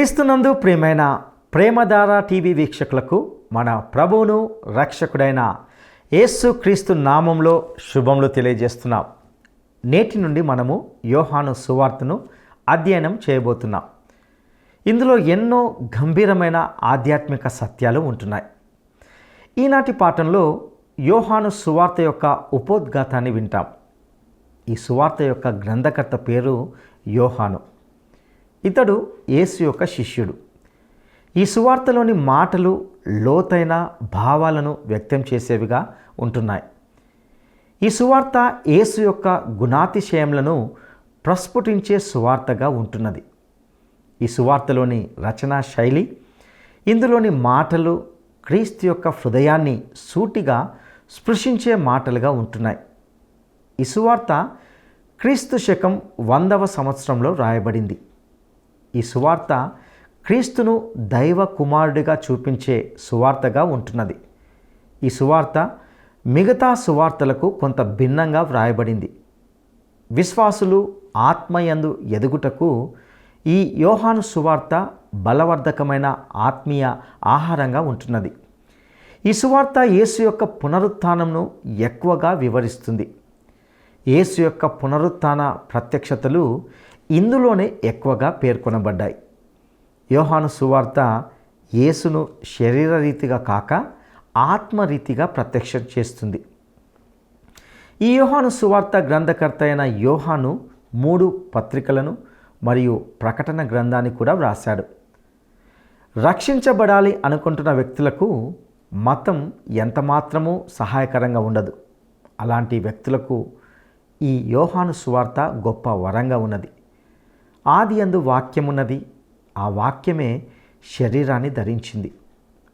క్రీస్తునందు ప్రియమైన ప్రేమధార టీవీ వీక్షకులకు మన ప్రభువును రక్షకుడైన యేసు క్రీస్తు నామంలో శుభములు తెలియజేస్తున్నాం. నేటి నుండి మనము యోహాను సువార్తను అధ్యయనం చేయబోతున్నాం. ఇందులో ఎన్నో గంభీరమైన ఆధ్యాత్మిక సత్యాలు ఉంటున్నాయి. ఈనాటి పాఠంలో యోహాను సువార్త యొక్క ఉపోద్ఘాతాన్ని వింటాం. ఈ సువార్త యొక్క గ్రంథకర్త పేరు యోహాను. ఇతడు యేసు యొక్క శిష్యుడు. ఈ సువార్తలోని మాటలు లోతైన భావాలను వ్యక్తం చేసేవిగా ఉంటున్నాయి. ఈ సువార్త యేసు యొక్క గుణాతిశయములను ప్రస్ఫుటించే సువార్తగా ఉంటున్నది. ఈ సువార్తలోని రచనా శైలి, ఇందులోని మాటలు క్రీస్తు యొక్క హృదయాన్ని సూటిగా స్పృశించే మాటలుగా ఉంటున్నాయి. ఈ సువార్త క్రీస్తు శకం 100వ సంవత్సరంలో రాయబడింది. ఈ సువార్త క్రీస్తును దైవ కుమారుడిగా చూపించే సువార్తగా ఉంటున్నది. ఈ సువార్త మిగతా సువార్తలకు కొంత భిన్నంగా వ్రాయబడింది. విశ్వాసులు ఆత్మయందు ఎదుగుటకు ఈ యోహాను సువార్త బలవర్ధకమైన ఆత్మీయ ఆహారంగా ఉంటున్నది. ఈ సువార్త యేసు యొక్క పునరుత్థానంను ఎక్కువగా వివరిస్తుంది. యేసు యొక్క పునరుత్థాన ప్రత్యక్షతలు ఇందులోనే ఎక్కువగా పేర్కొనబడ్డాయి. యోహాను సువార్త యేసును శరీరరీతిగా కాక ఆత్మరీతిగా ప్రత్యక్షం చేస్తుంది. ఈ యోహాను సువార్త గ్రంథకర్త అయిన యోహాను 3 పత్రికలను మరియు ప్రకటన గ్రంథాన్ని కూడా వ్రాశాడు. రక్షించబడాలి అనుకుంటున్న వ్యక్తులకు మతం ఎంతమాత్రమూ సహాయకరంగా ఉండదు. అలాంటి వ్యక్తులకు ఈ యోహాను సువార్త గొప్ప వరంగా ఉన్నది. ఆదియందు వాక్యమున్నది, ఆ వాక్యమే శరీరాన్ని ధరించింది.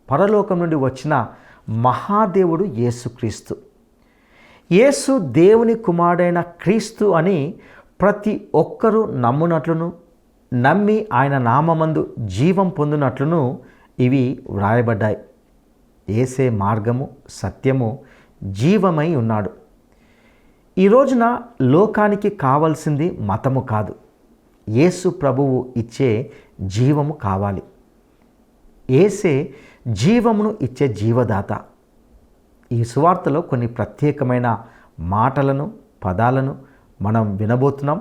పరలోకం నుండి వచ్చిన మహాదేవుడు యేసుక్రీస్తు. యేసు దేవుని కుమారుడైన క్రీస్తు అని ప్రతి ఒక్కరూ నమ్మునట్లును, నమ్మి ఆయన నామమందు జీవం పొందినట్లును ఇవి వ్రాయబడ్డాయి. యేసే మార్గము, సత్యము, జీవమై ఉన్నాడు. ఈ రోజున లోకానికి కావలసింది మతము కాదు, యేసు ప్రభువు ఇచ్చే జీవము కావాలి. యేసే జీవమును ఇచ్చే జీవదాత. ఈ సువార్తలో కొన్ని ప్రత్యేకమైన మాటలను, పదాలను మనం వినబోతున్నాం.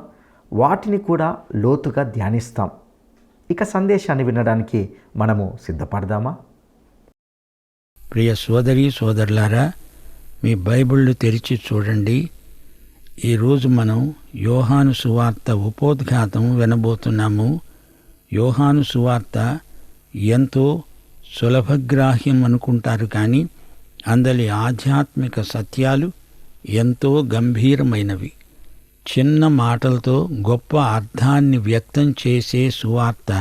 వాటిని కూడా లోతుగా ధ్యానిస్తాం. ఇక సందేశాన్ని వినడానికి మనము సిద్ధపడదామా? ప్రియ సోదరి సోదరులారా, మీ బైబిళ్ళు తెరిచి చూడండి. ఈరోజు మనం యోహాను సువార్త ఉపోద్ఘాతం వినబోతున్నాము. యోహాను సువార్త ఎంతో సులభగ్రాహ్యం అనుకుంటారు, కానీ అందలి ఆధ్యాత్మిక సత్యాలు ఎంతో గంభీరమైనవి. చిన్న మాటలతో గొప్ప అర్థాన్ని వ్యక్తం చేసే సువార్త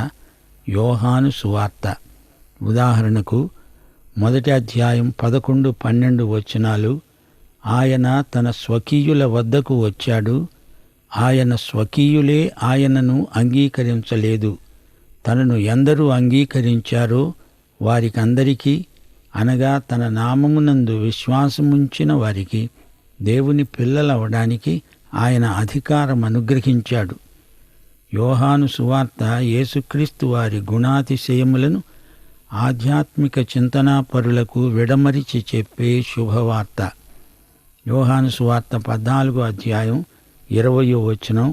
యోహాను సువార్త. ఉదాహరణకు 1వ అధ్యాయం 11, 12 వచనాలు. ఆయన తన స్వకీయుల వద్దకు వచ్చాడు, ఆయన స్వకీయులే ఆయనను అంగీకరించలేదు. తనను ఎందరూ అంగీకరించారో వారికందరికీ, అనగా తన నామమునందు విశ్వాసముంచిన వారికి దేవుని పిల్లలవడానికి ఆయన అధికారం అనుగ్రహించాడు. యోహాను సువార్త యేసుక్రీస్తు వారి గుణాతిశయములను ఆధ్యాత్మిక చింతనాపరులకు విడమరిచి చెప్పే శుభవార్త. యోహాను సువార్త 14వ అధ్యాయం 20వ వచనం.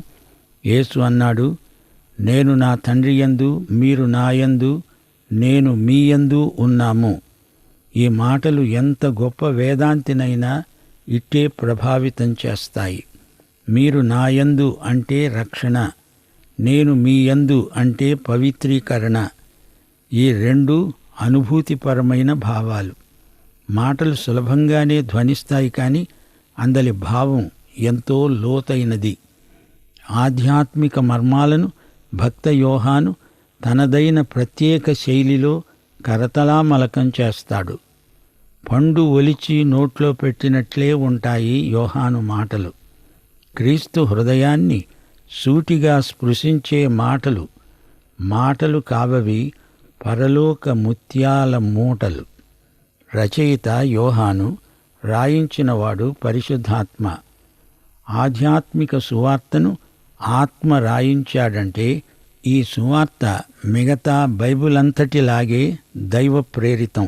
యేసు అన్నాడు, నేను నా తండ్రి యందు, మీరు నా యందు, నేను మీ యందు ఉన్నాము. ఈ మాటలు ఎంత గొప్ప వేదాంతినైనా ఇట్టే ప్రభావితం చేస్తాయి. మీరు నా యందు అంటే రక్షణ, నేను మీ యందు అంటే పవిత్రీకరణ. ఈ రెండు అనుభూతిపరమైన భావాలు. మాటలు సులభంగానే ధ్వనిస్తాయి, కానీ అందలి భావం ఎంతో లోతైనది. ఆధ్యాత్మిక మర్మాలను భక్త యోహాను తనదైన ప్రత్యేక శైలిలో కరతలామలకం చేస్తాడు. పండు ఒలిచి నోట్లో పెట్టినట్లే ఉంటాయి యోహాను మాటలు. క్రీస్తు హృదయాన్ని సూటిగా స్పృశించే మాటలు. మాటలు కావవి, పరలోక ముత్యాల మూటలు. రచయిత యోహాను, రాయించినవాడు పరిశుద్ధాత్మ. ఆధ్యాత్మిక సువార్తను ఆత్మ రాయించాడంటే ఈ సువార్త మిగతా బైబిల్ అంతటిలాగే దైవ ప్రేరితం.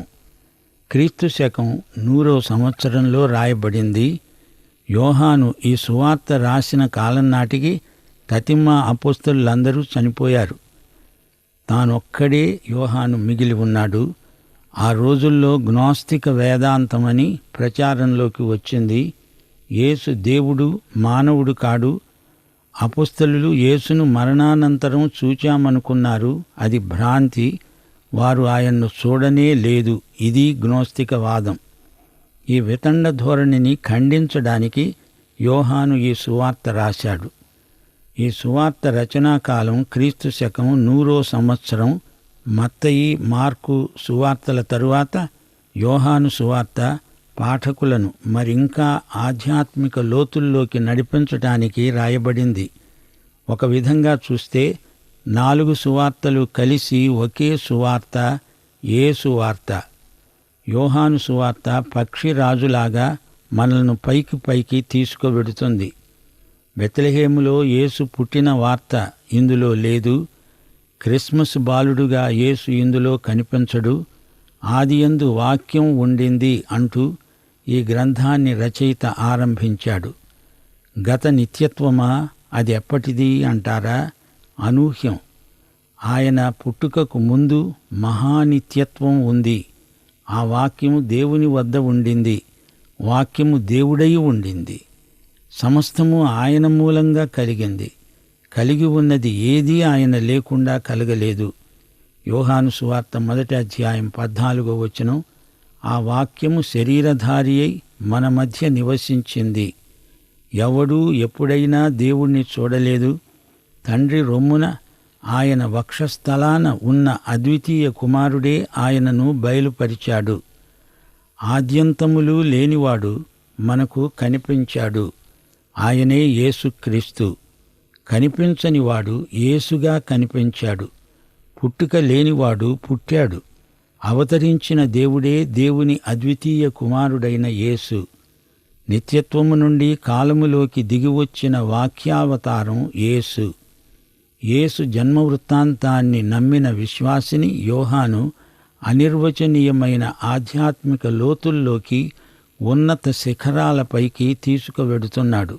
క్రీస్తు శకం 100వ సంవత్సరంలో రాయబడింది. యోహాను ఈ సువార్త రాసిన కాలం నాటికి తతిమ అపోస్తలులందరూ చనిపోయారు. తానొక్కడే యోహాను మిగిలి ఉన్నాడు. ఆ రోజుల్లో గ్నోస్తిక వేదాంతమని ప్రచారంలోకి వచ్చింది. యేసు దేవుడు, మానవుడు కాడు. అపోస్తలులు యేసును మరణానంతరం చూచామనుకున్నారు. అది భ్రాంతి. వారు ఆయన్ను చూడనే లేదు. ఇది గ్నోస్తిక వాదం. ఈ వితండ ధోరణిని ఖండించడానికి యోహాను ఈ సువార్త రాశాడు. ఈ సువార్త రచనాకాలం క్రీస్తు శకం 100వ సంవత్సరం. మత్తయి, మార్కు సువార్తల తరువాత యోహాను సువార్త పాఠకులను మరింకా ఆధ్యాత్మిక లోతుల్లోకి నడిపించటానికి రాయబడింది. ఒక విధంగా చూస్తే 4 సువార్తలు కలిసి ఒకే సువార్త, యేసు వార్త. యోహాను సువార్త పక్షిరాజులాగా మనల్ని పైకి పైకి తీసుకువెడుతుంది. బెత్లెహేములో యేసు పుట్టిన వార్త ఇందులో లేదు. క్రిస్మస్ బాలుడుగా యేసు ఇందులో కనిపించడు. ఆదియందు వాక్యం ఉండింది అంటూ ఈ గ్రంథాన్ని రచయిత ఆరంభించాడు. గత నిత్యత్వమా, అది ఎప్పటిది అంటారా? అనూహ్యం. ఆయన పుట్టుకకు ముందు మహానిత్యత్వం ఉంది. ఆ వాక్యము దేవుని వద్ద ఉండింది. వాక్యము దేవుడై ఉండింది. సమస్తము ఆయన మూలంగా కలిగింది. కలిగి ఉన్నది ఏదీ ఆయన లేకుండా కలగలేదు. యోహాను సువార్త 1వ అధ్యాయం 14వ వచనం, ఆ వాక్యము శరీరధారి అయి మన మధ్య నివసించింది. ఎవడూ ఎప్పుడైనా దేవుణ్ణి చూడలేదు. తండ్రి రొమ్మున ఆయన వక్షస్థలాన ఉన్న అద్వితీయ కుమారుడే ఆయనను బయలుపరిచాడు. ఆద్యంతములు లేనివాడు మనకు కనిపించాడు. ఆయనే యేసుక్రీస్తు. కనిపించనివాడు యేసుగా కనిపించాడు. పుట్టుక లేనివాడు పుట్టాడు. అవతరించిన దేవుడే దేవుని అద్వితీయ కుమారుడైన యేసు. నిత్యత్వము నుండి కాలములోకి దిగివచ్చిన వాక్యావతారం యేసు. యేసు జన్మ వృత్తాంతాన్ని నమ్మిన విశ్వాసిని యోహాను అనిర్వచనీయమైన ఆధ్యాత్మిక లోతుల్లోకి, ఉన్నత శిఖరాలపైకి తీసుకువెడుతున్నాడు.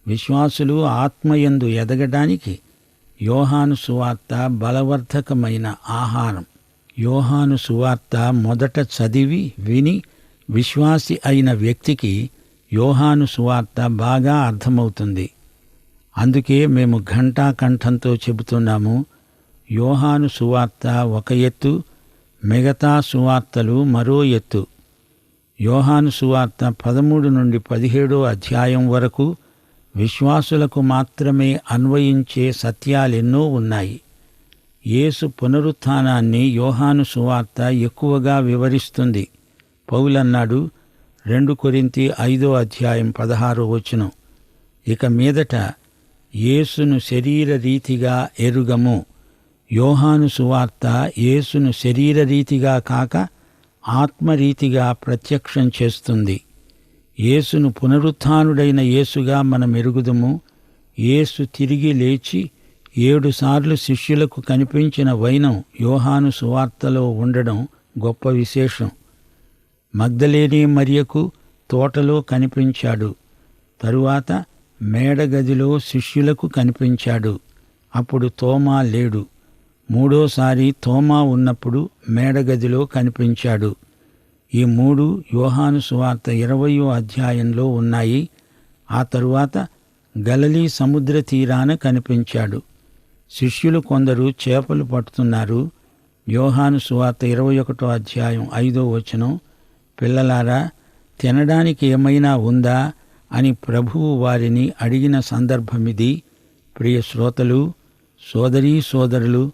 విశ్వాసులు ఆత్మయందు ఎదగడానికి యోహాను సువార్త బలవర్ధకమైన ఆహారం. యోహాను సువార్త మొదట చదివి విని విశ్వాసి అయిన వ్యక్తికి యోహాను సువార్త బాగా అర్థమవుతుంది. అందుకే మేము ఘంటాకంఠంతో చెబుతున్నాము, యోహాను సువార్త ఒక ఎత్తు, మిగతా సువార్తలు మరో ఎత్తు. యోహాను సువార్త 13 నుండి 17వ అధ్యాయం వరకు విశ్వాసులకు మాత్రమే అన్వయించే సత్యాలెన్నో ఉన్నాయి. యేసు పునరుత్థానాన్ని యోహాను సువార్త ఎక్కువగా వివరిస్తుంది. పౌలన్నాడు 2 కొరింథీ 5వ అధ్యాయం 16వ వచనం, ఇక మీదట యేసును శరీరరీతిగా ఎరుగము. యోహాను సువార్త యేసును శరీరరీతిగా కాక ఆత్మరీతిగా ప్రత్యక్షం చేస్తుంది. యేసును పునరుత్థానుడైన యేసుగా మనం ఎరుగుదుము. యేసు తిరిగి లేచి 7 సార్లు శిష్యులకు కనిపించిన వైనం యోహాను సువార్తలో ఉండడం గొప్ప విశేషం. మగ్దలేనే మరియకు తోటలో కనిపించాడు. తరువాత మేడగదిలో శిష్యులకు కనిపించాడు. అప్పుడు తోమా లేడు. 3వసారి తోమా ఉన్నప్పుడు మేడగదిలో కనిపించాడు. ఈ 3 యోహాను సువార్త 20వ అధ్యాయంలో ఉన్నాయి. ఆ తరువాత గలిలీ సముద్ర తీరాన కనిపించాడు. శిష్యులు కొందరు చేపలు పట్టుతున్నారు. యోహాను సువార్త 21వ అధ్యాయం 5వ వచనం, పిల్లలారా, తినడానికి ఏమైనా ఉందా అని ప్రభువు వారిని అడిగిన సందర్భమిది. ప్రియ శ్రోతలు, సోదరీ సోదరులు,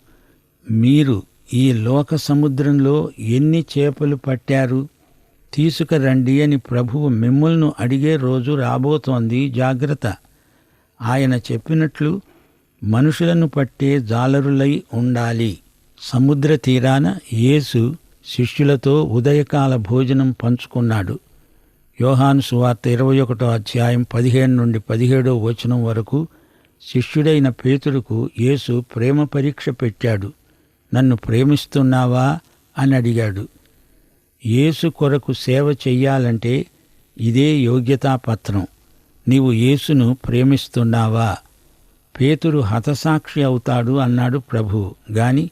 మీరు ఈ లోక సముద్రంలో ఎన్ని చేపలు పట్టారు? తీసుకురండి అని ప్రభువు మిమ్ములను అడిగే రోజు రాబోతోంది. జాగ్రత్త. ఆయన చెప్పినట్లు మనుషులను పట్టే జాలరులై ఉండాలి. సముద్ర తీరాన యేసు శిష్యులతో ఉదయకాల భోజనం పంచుకున్నాడు. యోహాను సువార్త 21వ అధ్యాయం 15 నుండి 17వ వచనం వరకు శిష్యుడైన పేతురుకు యేసు ప్రేమ పరీక్ష పెట్టాడు. నన్ను ప్రేమిస్తున్నావా అని అడిగాడు. యేసు కొరకు సేవ చెయ్యాలంటే ఇదే యోగ్యతాపత్రం. నీవు యేసును ప్రేమిస్తున్నావా? పేతురు హతసాక్షి అవుతాడు అన్నాడు ప్రభు. గాని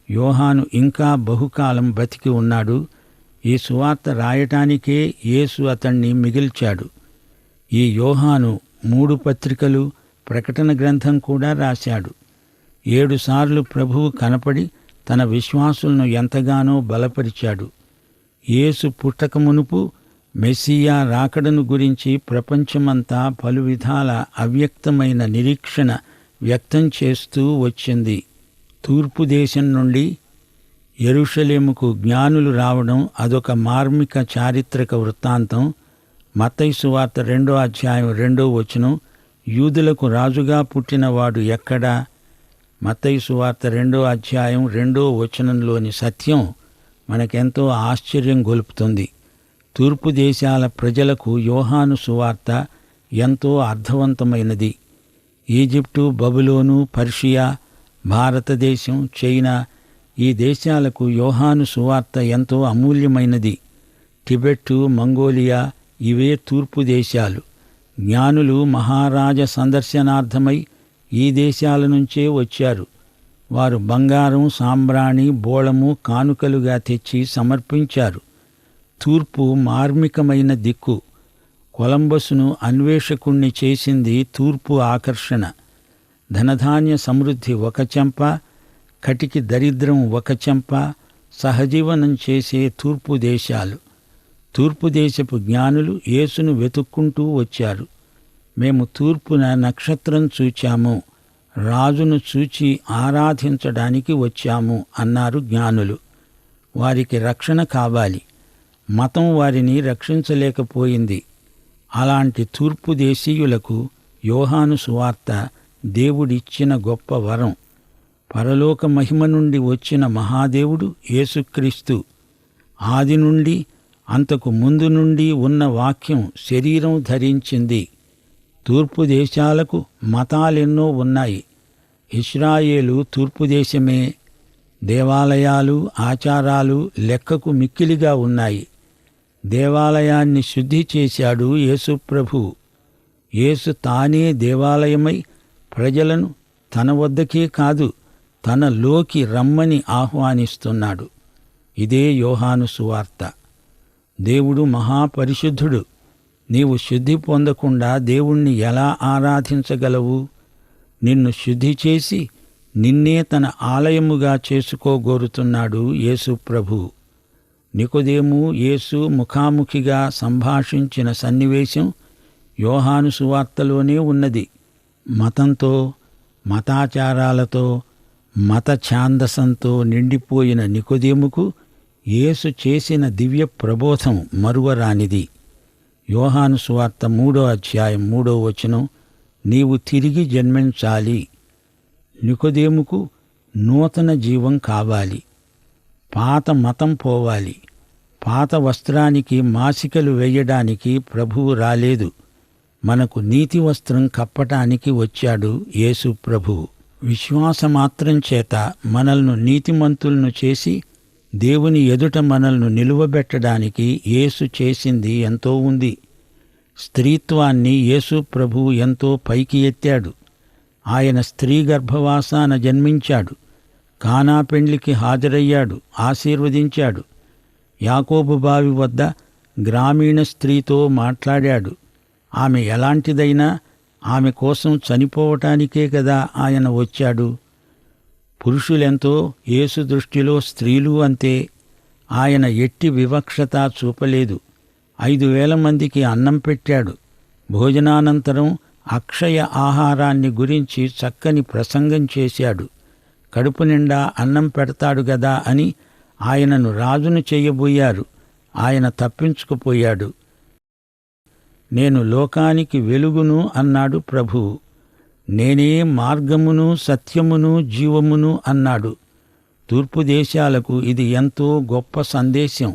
యోహాను ఇంకా బహుకాలం బతికి ఉన్నాడు. ఈ సువార్త రాయటానికే యేసు అతణ్ణి మిగిల్చాడు. ఈ యోహాను 3 పత్రికలు, ప్రకటన గ్రంథం కూడా రాశాడు. 7 సార్లు ప్రభువు కనపడి తన విశ్వాసులను ఎంతగానో బలపరిచాడు. యేసు పుట్టకమునుపు మెస్సియా రాకడను గురించి ప్రపంచమంతా పలు విధాల అవ్యక్తమైన నిరీక్షణ వ్యక్తం చేస్తూ వచ్చింది. తూర్పు దేశం నుండి యెరూషలేముకు జ్ఞానులు రావడం అదొక మార్మిక చారిత్రక వృత్తాంతం. మత్తయి సువార్త 2వ అధ్యాయం 2వ వచనం, యూదులకు రాజుగా పుట్టినవాడు ఎక్కడా? మత్తయి సువార్త 2వ అధ్యాయం 2వ వచనంలోని సత్యం మనకెంతో ఆశ్చర్యం గొలుపుతుంది. తూర్పు దేశాల ప్రజలకు యోహాను సువార్త ఎంతో అర్థవంతమైనది. ఈజిప్టు, బబులోను, పర్షియా, భారతదేశం, చైనా ఈ దేశాలకు యోహాను సువార్త ఎంతో అమూల్యమైనది. టిబెట్టు, మంగోలియా ఇవే తూర్పు దేశాలు. జ్ఞానులు మహారాజ సందర్శనార్థమై ఈ దేశాల నుంచే వచ్చారు. వారు బంగారం, సాంబ్రాణి, బోళము కానుకలుగా తెచ్చి సమర్పించారు. తూర్పు మార్మికమైన దిక్కు. కొలంబసును అన్వేషకుణ్ణి చేసింది తూర్పు ఆకర్షణ. ధనధాన్య సమృద్ధి ఒక చెంప, కటికి దరిద్రం ఒక చెంప, సహజీవనం చేసే తూర్పు దేశాలు. తూర్పు దేశపు జ్ఞానులు యేసును వెతుక్కుంటూ వచ్చారు. మేము తూర్పున నక్షత్రం చూచాము, రాజును చూచి ఆరాధించడానికి వచ్చాము అన్నారు జ్ఞానులు. వారికి రక్షణ కావాలి. మతం వారిని రక్షించలేకపోయింది. అలాంటి తూర్పు దేశీయులకు యోహాను సువార్త దేవుడిచ్చిన గొప్ప వరం. పరలోక మహిమ నుండి వచ్చిన మహాదేవుడు యేసుక్రీస్తు. ఆది నుండి అంతకు ముందు నుండి ఉన్న వాక్యం శరీరం ధరించింది. తూర్పు దేశాలకు మతాలెన్నో ఉన్నాయి. ఇశ్రాయేలు తూర్పు దేశమే. దేవాలయాలు, ఆచారాలు లెక్కకు మిక్కిలిగా ఉన్నాయి. దేవాలయాన్ని శుద్ధి చేశాడు యేసు ప్రభు. యేసు తానే దేవాలయమై ప్రజలను తన వద్దకే కాదు తనలోకి రమ్మని ఆహ్వానిస్తున్నాడు. ఇదే యోహాను సువార్త. దేవుడు మహాపరిశుద్ధుడు. నీవు శుద్ధి పొందకుండా దేవుణ్ణి ఎలా ఆరాధించగలవు? నిన్ను శుద్ధి చేసి నిన్నే తన ఆలయముగా చేసుకోగోరుతున్నాడు యేసు ప్రభు. నికోదేము యేసు ముఖాముఖిగా సంభాషించిన సన్నివేశం యోహాను సువార్తలోనే ఉన్నది. మతంతో, మతాచారాలతో, మత ఛాందసంతో నిండిపోయిన నికోదేముకు యేసు చేసిన దివ్య ప్రబోధం మరువరానిది. యోహాను సువార్త 3వ అధ్యాయం 3వ వచనం, నీవు తిరిగి జన్మించాలి. నికోదేముకు నూతన జీవం కావాలి. పాత మతం పోవాలి. పాత వస్త్రానికి మాసికలు వేయడానికి ప్రభువు రాలేదు. మనకు నీతి వస్త్రం కప్పటానికి వచ్చాడు యేసు ప్రభువు. విశ్వాసమాత్రం చేత మనల్ని నీతిమంతులను చేసి దేవుని ఎదుట మనల్ని నిలువబెట్టడానికి యేసు చేసింది ఎంతో ఉంది. స్త్రీత్వాన్ని యేసు ప్రభువు ఎంతో పైకి ఎత్తాడు. ఆయన స్త్రీ గర్భవాసాన జన్మించాడు. కానా పెండ్లికి హాజరయ్యాడు, ఆశీర్వదించాడు. యాకోబు బావి వద్ద గ్రామీణ స్త్రీతో మాట్లాడాడు. ఆమె ఎలాంటిదైనా ఆమె కోసం చనిపోవటానికే కదా ఆయన వచ్చాడు. పురుషులెంతో యేసు దృష్టిలో స్త్రీలు అంతే. ఆయన ఎట్టి వివక్షత చూపలేదు. 5,000 మందికి అన్నం పెట్టాడు. భోజనానంతరం అక్షయ ఆహారాన్ని గురించి చక్కని ప్రసంగం చేశాడు. కడుపు నిండా అన్నం పెడతాడు గదా అని ఆయనను రాజును చెయ్యబోయారు. ఆయన తప్పించుకుపోయాడు. నేను లోకానికి వెలుగును అన్నాడు ప్రభువు. నేనే మార్గమును, సత్యమును, జీవమును అన్నాడు. తూర్పు దేశాలకు ఇది ఎంతో గొప్ప సందేశం.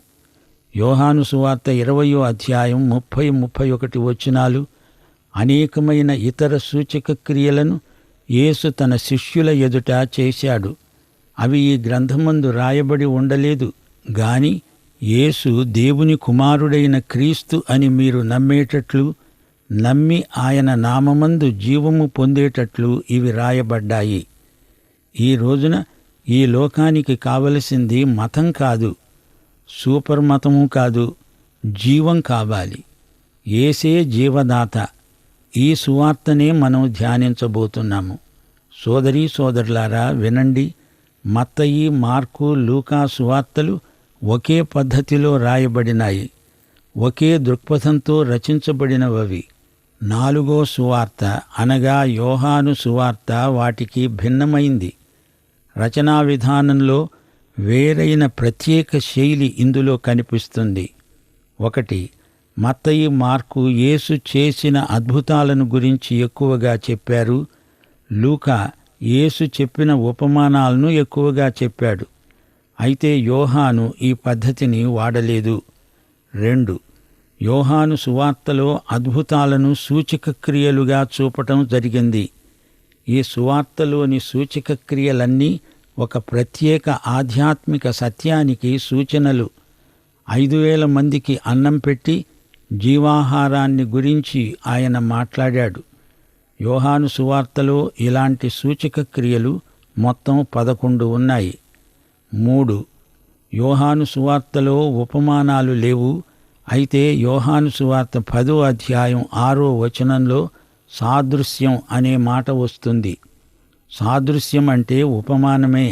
యోహాను సువార్త 20వ అధ్యాయం 30-31 వచనాలు అనేకమైన ఇతర సూచక క్రియలను యేసు తన శిష్యుల ఎదుట చేశాడు. అవి ఈ గ్రంథమందు రాయబడి ఉండలేదు గాని యేసు దేవుని కుమారుడైన క్రీస్తు అని మీరు నమ్మేటట్లు, నమ్మి ఆయన నామమందు జీవము పొందేటట్లు ఇవి రాయబడ్డాయి. ఈ రోజున ఈ లోకానికి కావలసింది మతం కాదు, సూపర్ మతము కాదు, జీవం కావాలి. యేసే జీవదాత. ఈ సువార్తనే మనం ధ్యానించబోతున్నాము. సోదరీ సోదరులారా, వినండి. మత్తయి, మార్కు, లూకా సువార్తలు ఒకే పద్ధతిలో రాయబడినాయి. ఒకే దృక్పథంతో రచించబడినవవి. 4వ సువార్త అనగా యోహాను సువార్త వాటికి భిన్నమైంది. రచనా విధానంలో వేరైన ప్రత్యేక శైలి ఇందులో కనిపిస్తుంది. 1. మత్తయి, మార్కు యేసు చేసిన అద్భుతాలను గురించి ఎక్కువగా చెప్పారు. లూకా యేసు చెప్పిన ఉపమానాలను ఎక్కువగా చెప్పాడు. అయితే యోహాను ఈ పద్ధతిని వాడలేదు. 2. యోహాను సువార్తలో అద్భుతాలను సూచక క్రియలుగా చూపటం జరిగింది. ఈ సువార్తలోని సూచక క్రియలన్నీ ఒక ప్రత్యేక ఆధ్యాత్మిక సత్యానికి సూచనలు. 5,000 మందికి అన్నం పెట్టి జీవాహారాన్ని గురించి ఆయన మాట్లాడాడు. యోహాను సువార్తలో ఇలాంటి సూచక క్రియలు మొత్తం 11 ఉన్నాయి. 3. యోహాను సువార్తలో ఉపమానాలు లేవు. అయితే యోహాను సువార్త 10వ అధ్యాయం 6వ వచనంలో సాదృశ్యం అనే మాట వస్తుంది. సాదృశ్యం అంటే ఉపమానమే.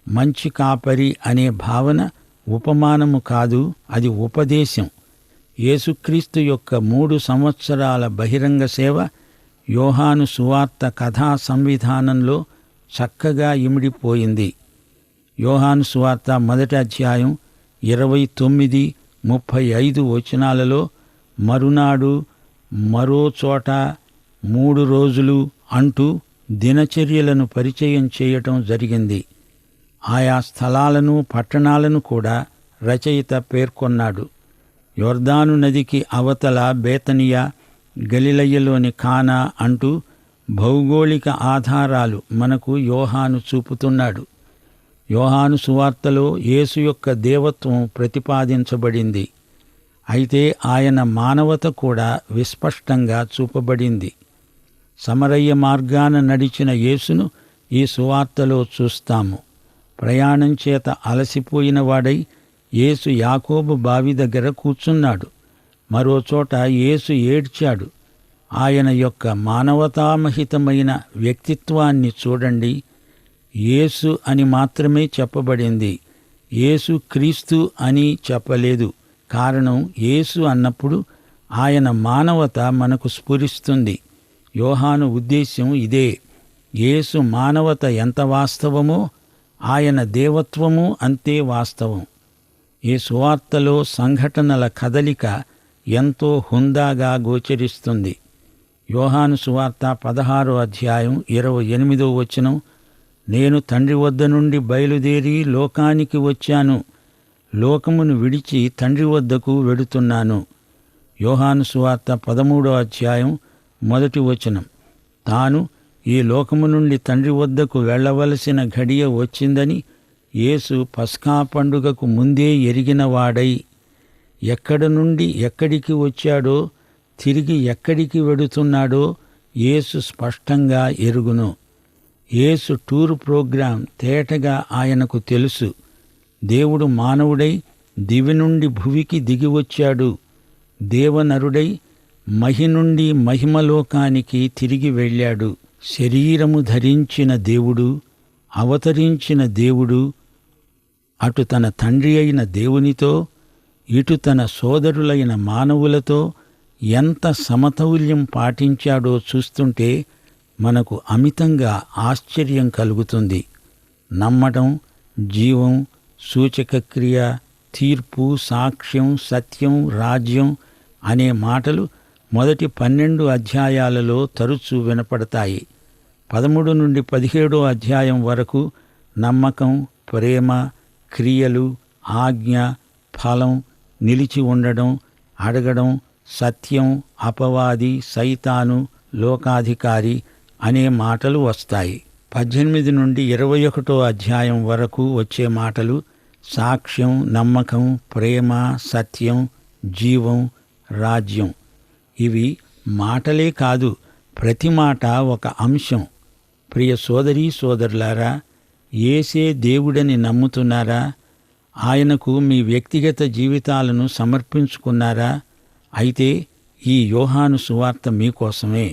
మంచి కాపరి అనే భావన ఉపమానము కాదు, అది ఉపదేశం. యేసుక్రీస్తు యొక్క 3 సంవత్సరాల బహిరంగ సేవ యోహాను సువార్త కథా సంవిధానంలో చక్కగా ఇమిడిపోయింది. యోహాను సువార్త 1వ అధ్యాయం 29, 35 వచనాలలో మరునాడు, మరో చోట, 3 రోజులు అంటూ దినచర్యలను పరిచయం చేయటం జరిగింది. ఆయా స్థలాలను, పట్టణాలను కూడా రచయిత పేర్కొన్నాడు. యొర్దాను నదికి అవతల బేతనియా, గలిలయలోని కానా అంటూ భౌగోళిక ఆధారాలు మనకు యోహాను చూపుతున్నాడు. యోహాను సువార్తలో యేసు యొక్క దేవత్వం ప్రతిపాదించబడింది. అయితే ఆయన మానవత కూడా విస్పష్టంగా చూపబడింది. సమరయ్య మార్గాన నడిచిన యేసును ఈ సువార్తలో చూస్తాము. ప్రయాణం చేత అలసిపోయిన వాడై యేసు యాకోబు బావి దగ్గర కూర్చున్నాడు. మరోచోట యేసు ఏడ్చాడు. ఆయన యొక్క మానవతామహితమైన వ్యక్తిత్వాన్ని చూడండి. యేసు అని మాత్రమే చెప్పబడింది. యేసు క్రీస్తు అని చెప్పలేదు. కారణం, యేసు అన్నప్పుడు ఆయన మానవత మనకు స్ఫురిస్తుంది. యోహాను ఉద్దేశ్యం ఇదే. యేసు మానవత ఎంత వాస్తవమో ఆయన దేవత్వము అంతే వాస్తవం. ఈ సువార్తలో సంఘటనల కదలిక ఎంతో హుందాగా గోచరిస్తుంది. యోహాను సువార్త 16వ అధ్యాయం 28వ వచనం, నేను తండ్రి వద్ద నుండి బయలుదేరి లోకానికి వచ్చాను, లోకమును విడిచి తండ్రి వద్దకు వెడుతున్నాను. యోహాను సువార్త 13వ అధ్యాయం 1వ వచనం, తాను ఈ లోకము నుండి తండ్రి వద్దకు వెళ్ళవలసిన ఘడియ వచ్చిందని యేసు పస్కా పండుగకు ముందే ఎరిగినవాడై ఎక్కడ నుండి ఎక్కడికి వచ్చాడో, తిరిగి ఎక్కడికి వెడుతున్నాడో యేసు స్పష్టంగా ఎరుగును. యేసు టూర్ ప్రోగ్రాం తేటగా ఆయనకు తెలుసు. దేవుడు మానవుడై దివి నుండి భువికి దిగివచ్చాడు. దేవనరుడై మహి నుండి మహిమలోకానికి తిరిగి వెళ్ళాడు. శరీరము ధరించిన దేవుడు, అవతరించిన దేవుడు, అటు తన తండ్రి అయిన దేవునితో, ఇటు తన సోదరులైన మానవులతో ఎంత సమతౌల్యం పాటించాడో చూస్తుంటే మనకు అమితంగా ఆశ్చర్యం కలుగుతుంది. నమ్మటం, జీవం, సూచకక్రియ, తీర్పు, సాక్ష్యం, సత్యం, రాజ్యం అనే మాటలు మొదటి 12 అధ్యాయాలలో తరచూ వినపడతాయి. 13 నుండి 17వ అధ్యాయం వరకు నమ్మకం, ప్రేమ, క్రియలు, ఆజ్ఞ, ఫలం, నిలిచి ఉండడం, అడగడం, సత్యం, అపవాది, సైతాను, లోకాధికారి, అనే మాటలు వస్తాయి. 18 నుండి 21 అధ్యాయం వరకు వచ్చే మాటలు సాక్ష్యం, నమ్మకం, ప్రేమ, సత్యం, జీవం, రాజ్యం. ఇవి మాటలే కాదు, ప్రతి మాట ఒక అంశం. ప్రియ సోదరీ సోదరులారా, యేసే దేవుడని నమ్ముతున్నారా? ఆయనకు మీ వ్యక్తిగత జీవితాలను సమర్పించుకున్నారా? అయితే ఈ యోహాను సువార్త మీకోసమే.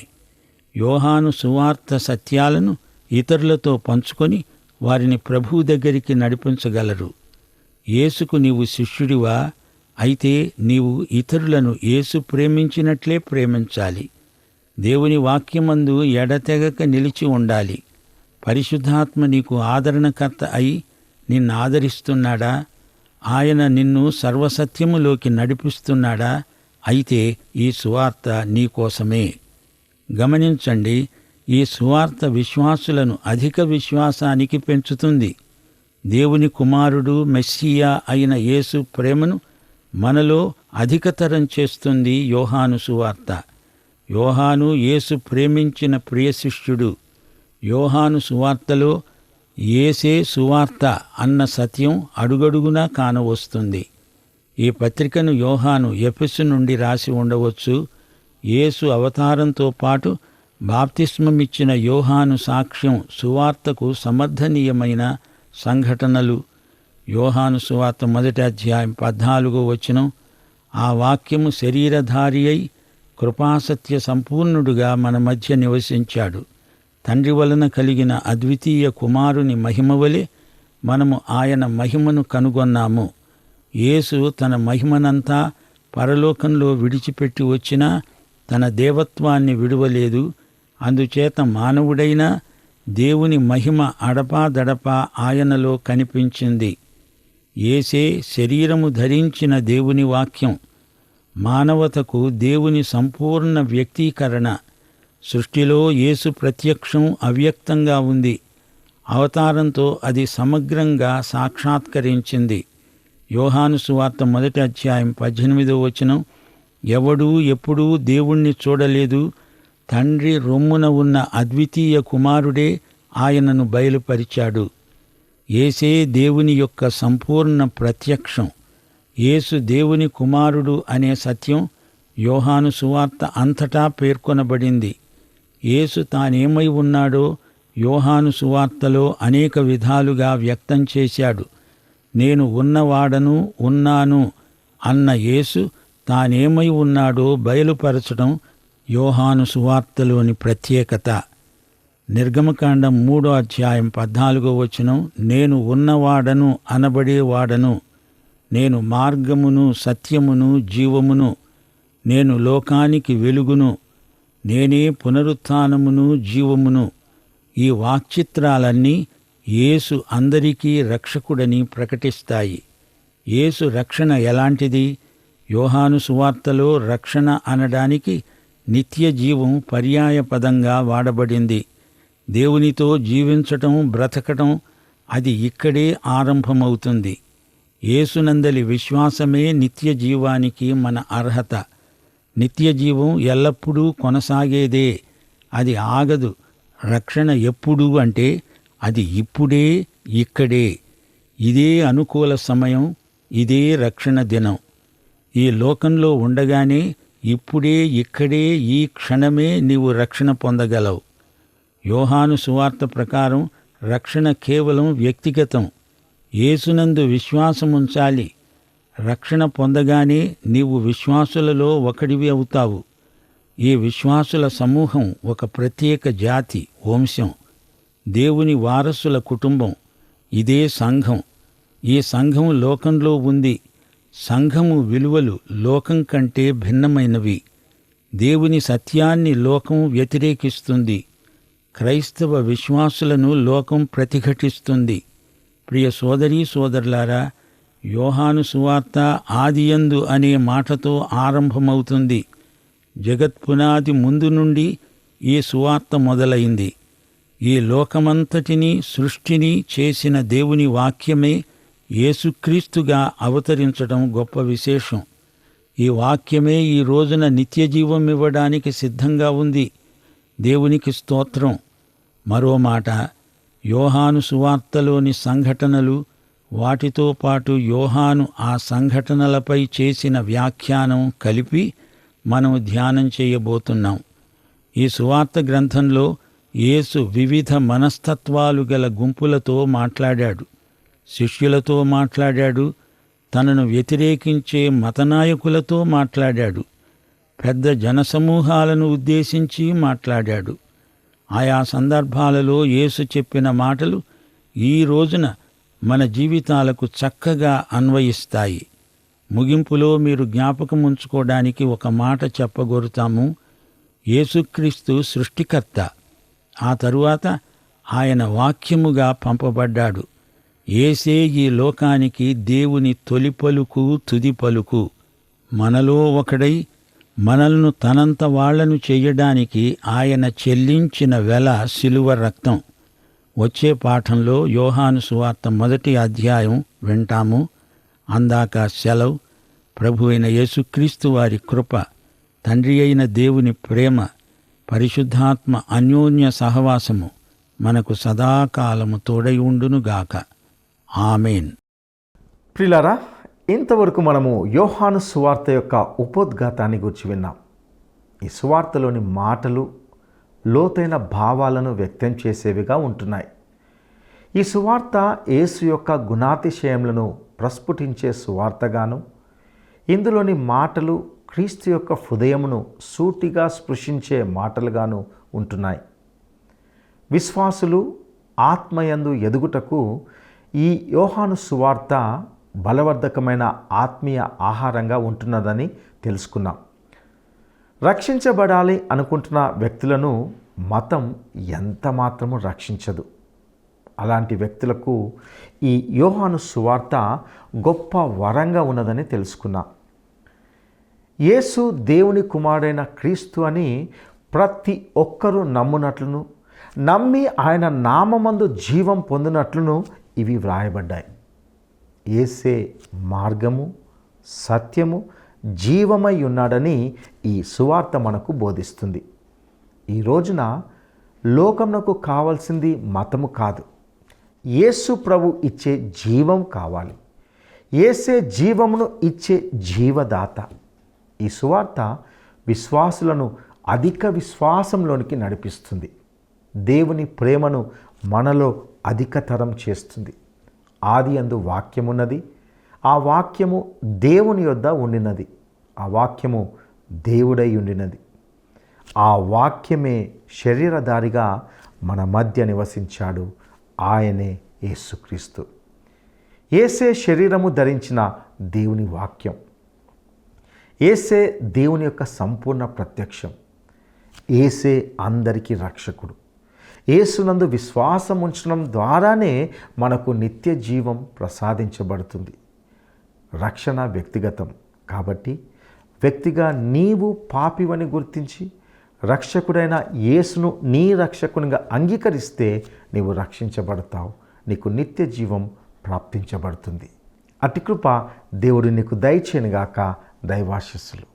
యోహాను సువార్త సత్యాలను ఇతరులతో పంచుకొని వారిని ప్రభువు దగ్గరికి నడిపించగలరు. యేసుకు నీవు శిష్యుడివా? అయితే నీవు ఇతరులను యేసు ప్రేమించినట్లే ప్రేమించాలి. దేవుని వాక్యమందు ఎడతెగక నిలిచి ఉండాలి. పరిశుద్ధాత్మ నీకు ఆదరణకర్త అయి నిన్ను ఆదరిస్తున్నాడా? ఆయన నిన్ను సర్వసత్యములోకి నడిపిస్తున్నాడా? అయితే ఈ సువార్త నీకోసమే. గమనించండి, ఈ సువార్త విశ్వాసులను అధిక విశ్వాసానికి పెంచుతుంది. దేవుని కుమారుడు మెస్సియా అయిన యేసు ప్రేమను మనలో అధికతరం చేస్తుంది యోహాను సువార్త. యోహాను యేసు ప్రేమించిన ప్రియ శిష్యుడు. యోహాను సువార్తలో యేసే సువార్త అన్న సత్యం అడుగడుగునా కానవస్తుంది. ఈ పత్రికను యోహాను ఎఫెసు నుండి రాసి ఉండవచ్చు. యేసు అవతారంతో పాటు బాప్తిస్మమిచ్చిన యోహాను సాక్ష్యం సువార్తకు సమర్థనీయమైన సంఘటనలు. యోహాను సువార్త 1 అధ్యాయం 14వ వచనం, ఆ వాక్యము శరీరధారి అయి కృపాసత్య సంపూర్ణుడుగా మన మధ్య నివసించాడు. తండ్రి వలన కలిగిన అద్వితీయ కుమారుని మహిమవలె మనము ఆయన మహిమను కనుగొన్నాము. యేసు తన మహిమనంతా పరలోకంలో విడిచిపెట్టి వచ్చినా తన దేవత్వాన్ని విడువలేదు. అందుచేత మానవుడైనా దేవుని మహిమ అడపాదడపా ఆయనలో కనిపించింది. యేసే శరీరము ధరించిన దేవుని వాక్యం. మానవతకు దేవుని సంపూర్ణ వ్యక్తీకరణ. సృష్టిలో యేసు ప్రత్యక్షం అవ్యక్తంగా ఉంది. అవతారంతో అది సమగ్రంగా సాక్షాత్కరించింది. యోహాను సువార్త 1 అధ్యాయం 18వ వచనం, ఎవడూ ఎప్పుడూ దేవుణ్ణి చూడలేదు, తండ్రి రొమ్మున ఉన్న అద్వితీయ కుమారుడే ఆయనను బయలుపరిచాడు. యేసే దేవుని యొక్క సంపూర్ణ ప్రత్యక్షం. యేసు దేవుని కుమారుడు అనే సత్యం యోహాను సువార్త అంతటా పేర్కొనబడింది. యేసు తానేమై ఉన్నాడో యోహాను సువార్తలో అనేక విధాలుగా వ్యక్తం చేశాడు. నేను ఉన్నవాడను, ఉన్నాను అన్న యేసు తానేమై ఉన్నాడో బయలుపరచడం యోహాను సువార్తలోని ప్రత్యేకత. నిర్గమకాండం 3వ అధ్యాయం 14వ వచనం, నేను ఉన్నవాడను అనబడేవాడను, నేను మార్గమును సత్యమును జీవమును, నేను లోకానికి వెలుగును, నేనే పునరుత్థానమును జీవమును. ఈ వాక్చిత్రాలన్నీ యేసు అందరికీ రక్షకుడని ప్రకటిస్తాయి. యేసు రక్షణ ఎలాంటిది? యోహాను సువార్తలో రక్షణ అనడానికి నిత్య జీవం పర్యాయ పదంగా వాడబడింది. దేవునితో జీవించటం, బ్రతకటం అది ఇక్కడే ఆరంభమవుతుంది. యేసునందలి విశ్వాసమే నిత్య జీవానికి మన అర్హత. నిత్య జీవం ఎల్లప్పుడూ కొనసాగేదే, అది ఆగదు. రక్షణ ఎప్పుడు అంటే అది ఇప్పుడే, ఇక్కడే. ఇదే అనుకూల సమయం, ఇదే రక్షణ దినం. ఈ లోకంలో ఉండగానే ఇప్పుడే, ఇక్కడే, ఈ క్షణమే నీవు రక్షణ పొందగలవు. యోహాను సువార్త ప్రకారం రక్షణ కేవలం వ్యక్తిగతం. యేసునందు విశ్వాసముంచాలి. రక్షణ పొందగానే నీవు విశ్వాసులలో ఒకడివి అవుతావు. ఈ విశ్వాసుల సమూహం ఒక ప్రత్యేక జాతి, వంశం, దేవుని వారసుల కుటుంబం. ఇదే సంఘం. ఈ సంఘం లోకంలో ఉంది. సంఘము విలువలు లోకం కంటే భిన్నమైనవి. దేవుని సత్యాన్ని లోకం వ్యతిరేకిస్తుంది. క్రైస్తవ విశ్వాసులను లోకం ప్రతిఘటిస్తుంది. ప్రియ సోదరీ సోదరులారా, యోహాను సువార్త ఆదియందు అనే మాటతో ఆరంభమవుతుంది. జగత్పునాది ముందు నుండి ఈ సువార్త మొదలైంది. ఈ లోకమంతటినీ సృష్టిని చేసిన దేవుని వాక్యమే యేసుక్రీస్తుగా అవతరించడం గొప్ప విశేషం. ఈ వాక్యమే ఈ రోజున నిత్యజీవం ఇవ్వడానికి సిద్ధంగా ఉంది. దేవునికి స్తోత్రం. మరో మాట, యోహాను సువార్తలోని సంఘటనలు, వాటితో పాటు యోహాను ఆ సంఘటనలపై చేసిన వ్యాఖ్యానం కలిపి మనం ధ్యానం చేయబోతున్నాం. ఈ సువార్త గ్రంథంలో యేసు వివిధ మనస్తత్వాలు గల గుంపులతో మాట్లాడాడు, శిష్యులతో మాట్లాడాడు, తనను వ్యతిరేకించే మతనాయకులతో మాట్లాడాడు, పెద్ద జనసమూహాలను ఉద్దేశించి మాట్లాడాడు. ఆయా సందర్భాలలో యేసు చెప్పిన మాటలు ఈ రోజున మన జీవితాలకు చక్కగా అన్వయిస్తాయి. ముగింపులో మీరు జ్ఞాపకముంచుకోవడానికి ఒక మాట చెప్పగోరుతాము. యేసుక్రీస్తు సృష్టికర్త, ఆ తరువాత ఆయన వాక్యముగా పంపబడ్డాడు. యేసే ఈ లోకానికి దేవుని తొలి పలుకు, తుది పలుకు. మనలో ఒకడై మనల్ని తనంత వాళ్లను చెయ్యడానికి ఆయన చెల్లించిన వెల శిలువ రక్తం. వచ్చే పాఠంలో యోహాను సువార్త 1వ అధ్యాయం వింటాము. అందాక సెలవు. ప్రభు అయిన యేసుక్రీస్తు వారి కృప, తండ్రి అయిన దేవుని ప్రేమ, పరిశుద్ధాత్మ అన్యోన్య సహవాసము మనకు సదాకాలము తోడై ఉండునుగాక. ఆమేన్. ప్రియులారా, ఇంతవరకు మనము యోహాను సువార్త యొక్క ఉపోద్ఘాతాన్ని గురించి విన్నాం. ఈ సువార్తలోని మాటలు లోతైన భావాలను వ్యక్తం చేసేవిగా ఉంటున్నాయి. ఈ సువార్త యేసు యొక్క గుణాతిశయములను ప్రస్ఫుటించే సువార్తగాను, ఇందులోని మాటలు క్రీస్తు యొక్క హృదయమును సూటిగా స్పృశించే మాటలుగాను ఉంటున్నాయి. విశ్వాసులు ఆత్మయందు ఎదుగుటకు ఈ యోహాను సువార్త బలవర్ధకమైన ఆత్మీయ ఆహారంగా ఉంటున్నదని తెలుసుకున్నాం. రక్షించబడాలి అనుకుంటున్న వ్యక్తులను మతం ఎంత మాత్రము రక్షించదు. అలాంటి వ్యక్తులకు ఈ యోహాను సువార్త గొప్ప వరంగా ఉన్నదని తెలుసుకున్నాం. యేసు దేవుని కుమారుడైన క్రీస్తు అని ప్రతి ఒక్కరూ నమ్మునట్లును, నమ్మి ఆయన నామమందు జీవం పొందినట్లును ఇవి వ్రాయబడ్డాయి. యేసే మార్గము, సత్యము, జీవమై ఉన్నాడని ఈ సువార్త మనకు బోధిస్తుంది. ఈ రోజున లోకమునకు కావాల్సింది మతము కాదు, యేసు ప్రభు ఇచ్చే జీవం కావాలి. యేసే జీవమును ఇచ్చే జీవదాత. ఈ సువార్త విశ్వాసులను అధిక విశ్వాసంలోనికి నడిపిస్తుంది. దేవుని ప్రేమను మనలో అధికతరం చేస్తుంది. ఆది యందు వాక్యమున్నది, ఆ వాక్యము దేవుని యొద్ద ఉండినది, ఆ వాక్యము దేవుడై ఉండినది. ఆ వాక్యమే శరీరధారిగా మన మధ్య నివసించాడు. ఆయనే యేసుక్రీస్తు. యేసే శరీరము ధరించిన దేవుని వాక్యం. యేసే దేవుని యొక్క సంపూర్ణ ప్రత్యక్షం. యేసే అందరికీ రక్షకుడు. యేసునందు విశ్వాసం ఉంచడం ద్వారానే మనకు నిత్య జీవం ప్రసాదించబడుతుంది. రక్షణ వ్యక్తిగతం కాబట్టి వ్యక్తిగా నీవు పాపివని గుర్తించి రక్షకుడైన యేసును నీ రక్షకునిగా అంగీకరిస్తే నీవు రక్షించబడతావు. నీకు నిత్య జీవం ప్రాప్తించబడుతుంది. అతి కృప దేవుడు నీకు దయచేయనుగాక. దైవాశీస్సులు.